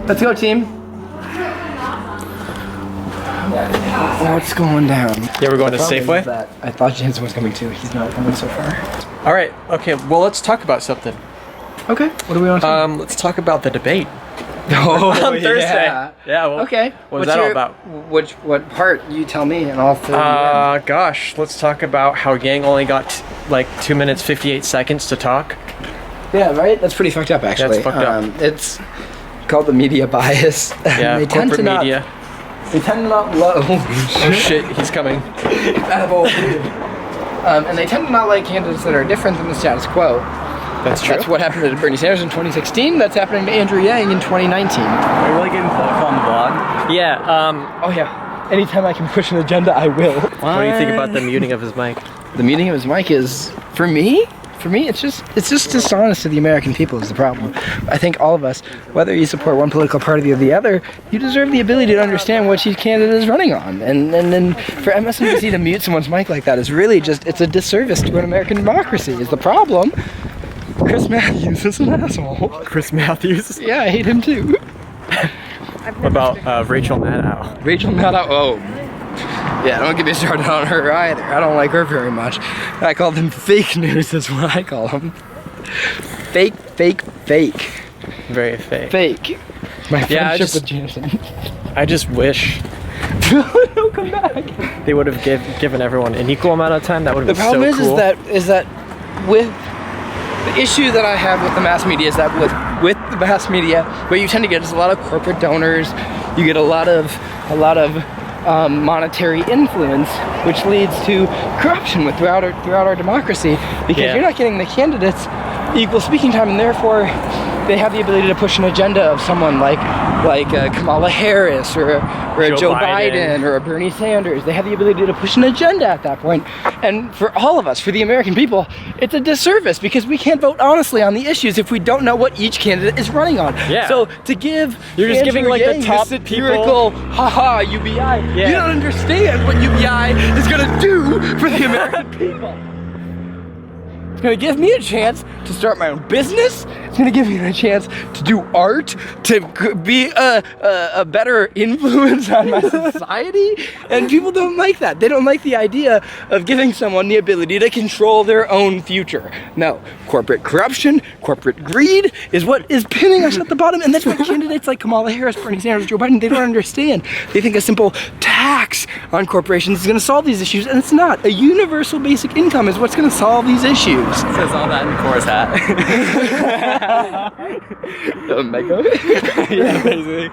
Let's go, team. What's going down? Yeah, we're going to Safeway? I thought Jensen was coming too. He's not coming so far. All right. Okay. Well, let's talk about something. Okay. What do we want to talk Let's talk about the debate. Oh, on Thursday. Yeah. Well, okay. What was that all about? What part? You tell me, and I'll fill you in. Gosh, let's talk about how Yang only got like 2 minutes 58 seconds to talk. Yeah, right. That's pretty fucked up, actually. That's fucked up. It's called the media bias. Yeah, they tend corporate to media. They tend to not love. Oh shit, he's coming. And they tend to not like candidates that are different than the status quo. That's true. That's what happened to Bernie Sanders in 2016. That's happening to Andrew Yang in 2019. Are you really getting political on the blog? Yeah. Oh yeah. Anytime I can push an agenda, I will. What do you think about the muting of his mic? The muting of his mic is, for me, it's just dishonest to the American people is the problem. I think all of us, whether you support one political party or the other, you deserve the ability to understand what each candidate is running on. And then for MSNBC to mute someone's mic like that is really just, it's a disservice to an American democracy is the problem. Chris Matthews is an asshole. Chris Matthews? Yeah, I hate him too. What about Rachel Maddow? Rachel Maddow, oh. Yeah, don't get me started on her either. I don't like her very much. I call them fake news, is what I call them. Fake. Very fake. Fake. My friendship with Jansen. I just wish Don't come back. they would have given everyone an equal amount of time. That would have been so cool. The problem is that with the issue that I have with the mass media is that with the mass media, what you tend to get is a lot of corporate donors. You get a lot of monetary influence, which leads to corruption throughout our democracy, because you're not getting the candidates equal speaking time, and therefore they have the ability to push an agenda of someone like Kamala Harris or a Joe Biden or a Bernie Sanders. They have the ability to push an agenda at that point. And for all of us, for the American people, it's a disservice because we can't vote honestly on the issues if we don't know what each candidate is running on. Yeah. So to give You're just giving like the top satirical haha UBI, you don't understand what UBI is gonna do for the American people. It's gonna give me a chance to start my own business. It's gonna give me a chance to do art, to be a better influence on my society. And people don't like that. They don't like the idea of giving someone the ability to control their own future. No, corporate corruption, corporate greed is what is pinning us at the bottom. And that's what candidates like Kamala Harris, Bernie Sanders, Joe Biden, they don't understand. They think a simple tax on corporations is gonna solve these issues, and it's not. A universal basic income is what's gonna solve these issues. It says all that in the chorus hat. Mega? Yeah, basically.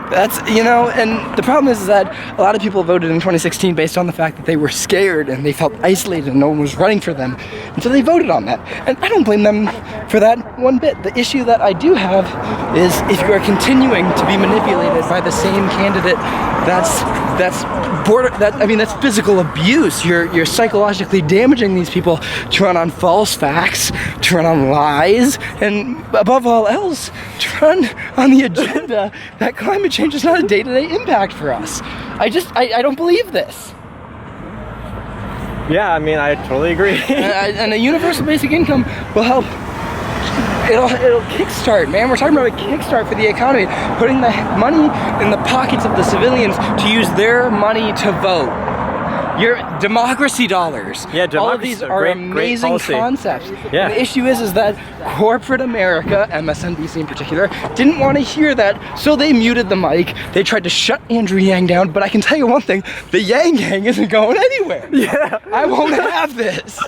That's, and the problem is that a lot of people voted in 2016 based on the fact that they were scared and they felt isolated and no one was running for them. And so they voted on that. And I don't blame them for that one bit. The issue that I do have is if you are continuing to be manipulated by the same candidate, that's physical abuse. You're psychologically damaging these people to run on false facts, to run on lies, and above all else, to run on the agenda that climate change is not a day-to-day impact for us. I don't believe this. Yeah, I mean, I totally agree. And a universal basic income will help. It'll kickstart, man. We're talking about a kickstart for the economy, putting the money in the pockets of the civilians to use their money to vote. Your democracy dollars. Yeah, democracy. All of these are amazing concepts. Yeah. And the issue is that corporate America, MSNBC in particular, didn't want to hear that, so they muted the mic. They tried to shut Andrew Yang down, but I can tell you one thing, the Yang Gang isn't going anywhere. Yeah. I won't have this.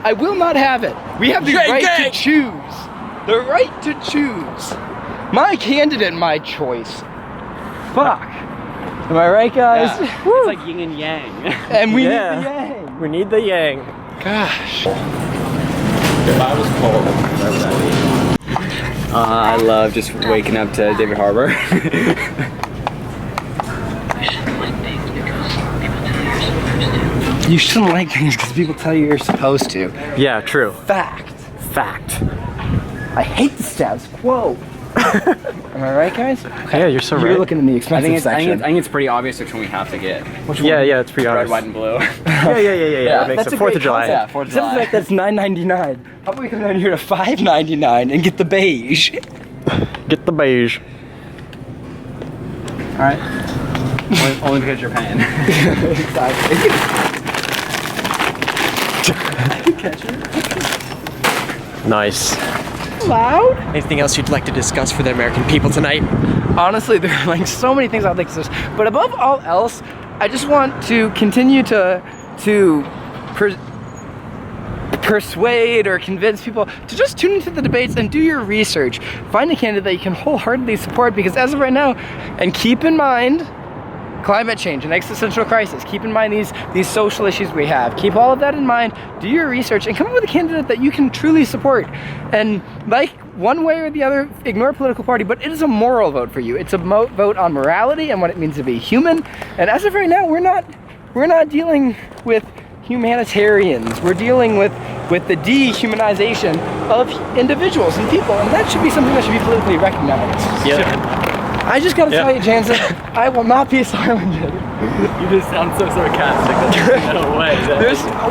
I will not have it. We have the right to choose. The right to choose. My candidate, my choice. Fuck. Am I right, guys? Yeah. It's like yin and yang. And we need the yang. We need the yang. Gosh. If I was cold, what would that be? I love just waking up to David Harbour. You shouldn't like things because people tell you you're supposed to. Yeah, true. Fact. I hate the status quo. Am I right, guys? Okay. Yeah, you're so right. You're looking in the expensive section. I think it's pretty obvious which one we have to get. Which one? Yeah, it's pretty obvious. Red, white, and blue. Yeah. That makes That's it a 4th great of July. concept. Yeah, 4th of Except for the July. fact that's $9.99. How about we come down here to $5.99 and get the beige? Get the beige. All right. Only because you're paying. Exactly. Nice. Loud? Anything else you'd like to discuss for the American people tonight? Honestly, there are like so many things I'd like to discuss. But above all else, I just want to continue to persuade or convince people to just tune into the debates and do your research. Find a candidate that you can wholeheartedly support, because as of right now, and keep in mind climate change and existential crisis, keep in mind these social issues we have, keep all of that in mind, do your research, and come up with a candidate that you can truly support. And like, one way or the other, ignore political party, but it is a moral vote for you. It's a vote on morality and what it means to be human. And as of right now, we're not dealing with humanitarians. We're dealing with the dehumanization of individuals and people, and that should be something that should be politically recognized. Yeah. I just gotta tell you, Jansen, I will not be silenced. You just sound so sarcastic. No way.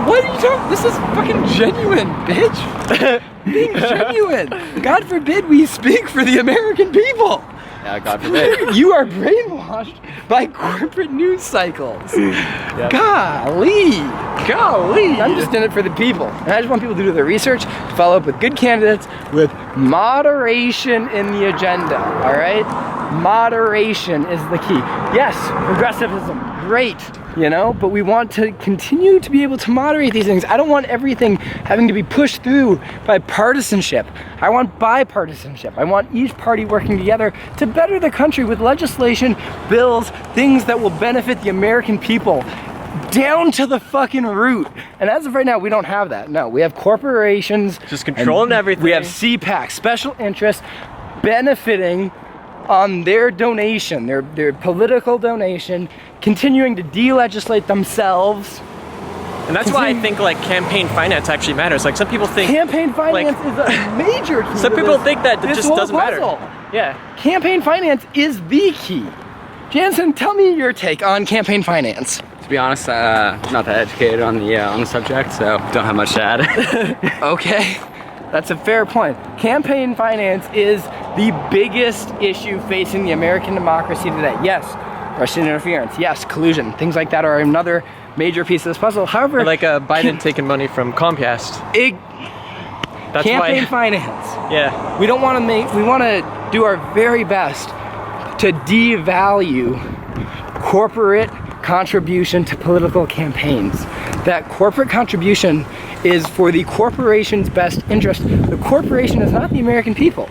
What are you talking? This is fucking genuine, bitch. Being genuine. God forbid we speak for the American people. Yeah, God forbid. You are brainwashed by corporate news cycles. Yep. Golly. I'm just in it for the people. And I just want people to do their research, follow up with good candidates with moderation in the agenda, all right? Moderation is the key. Yes, progressivism, great, you know, but we want to continue to be able to moderate these things. I don't want everything having to be pushed through by partisanship. I want bipartisanship. I want each party working together to better the country with legislation, bills, things that will benefit the American people down to the fucking root. And as of right now, we don't have that. No, we have corporations Just controlling everything. We have CPAC, special interests, benefiting on their donation, their political donation, continuing to de-legislate themselves. And that's why I think like campaign finance actually matters. Like some people think campaign finance is a major key. Some people think that it just doesn't matter. Yeah. Campaign finance is the key. Jansen, tell me your take on campaign finance. To be honest, not that educated on the subject, so don't have much to add. Okay, that's a fair point. Campaign finance is the biggest issue facing the American democracy today. Yes, Russian interference. Yes, collusion. Things like that are another major piece of this puzzle. However, or like Biden taking money from Comcast. That's campaign finance. Yeah. We don't want to we want to do our very best to devalue corporate contribution to political campaigns. That corporate contribution is for the corporation's best interest. The corporation is not the American people.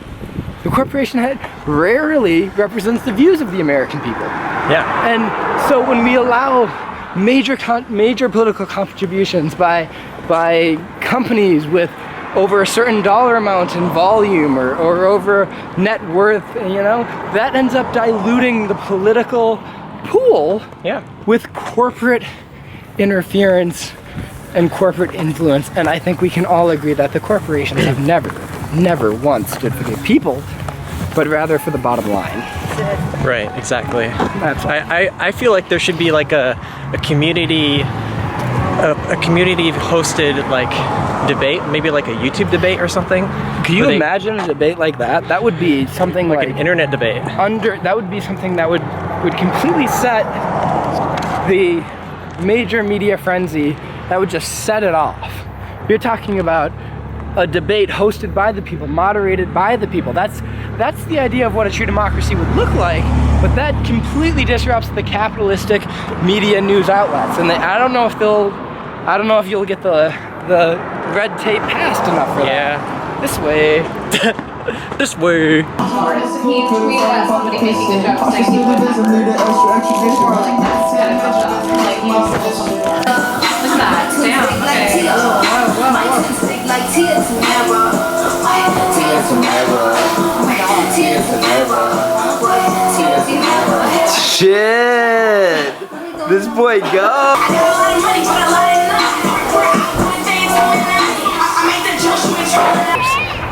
The corporation rarely represents the views of the American people. Yeah. And so when we allow major political contributions by companies with over a certain dollar amount in volume or over net worth, you know, that ends up diluting the political pool with corporate interference and corporate influence. And I think we can all agree that the corporations have never once stood for the people, but rather for the bottom line. Right, exactly. That's I feel like there should be like a community hosted like debate, maybe like a YouTube debate or something. Can you imagine a debate like that? That would be something like an internet debate. That would be something that would completely set the major media frenzy. That would just set it off. You're talking about a debate hosted by the people, moderated by the people. That's the idea of what a true democracy would look like, but that completely disrupts the capitalistic media news outlets. And I don't know if you'll get the red tape passed enough for that. This way. This way. Shit! This boy go!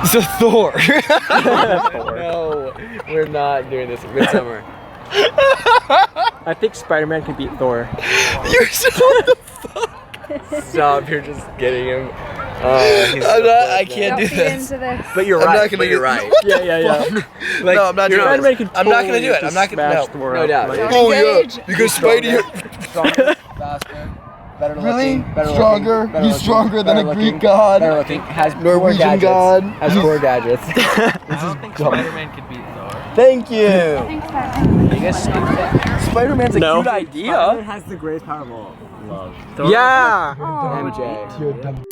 It's a Thor. No, we're not doing this in Midsummer. I think Spider-Man can beat Thor. You're so the fuck. Stop, you're just getting him. I can't do Don't be this. into this. But you're I'm right. not gonna but you're do- right. What the Yeah. Like, no, I'm not doing Spider-Man this. can I'm not gonna totally do it. I'm not gonna. smash Thor No up. doubt. Like, Oh Engage. yeah, because Spidey. Stronger, faster, better Really? looking, better Stronger? looking, better He's looking, stronger than better a looking, Greek god. Better looking, has Norwegian four gadgets, god. Has 4 gadgets. I don't think Spider-Man could beat Thor. Thank you. Thanks, Pat. You guys stupid. Spider-Man's a No. cute idea. has the greatest power of all. Love. Yeah. Aw. MJ.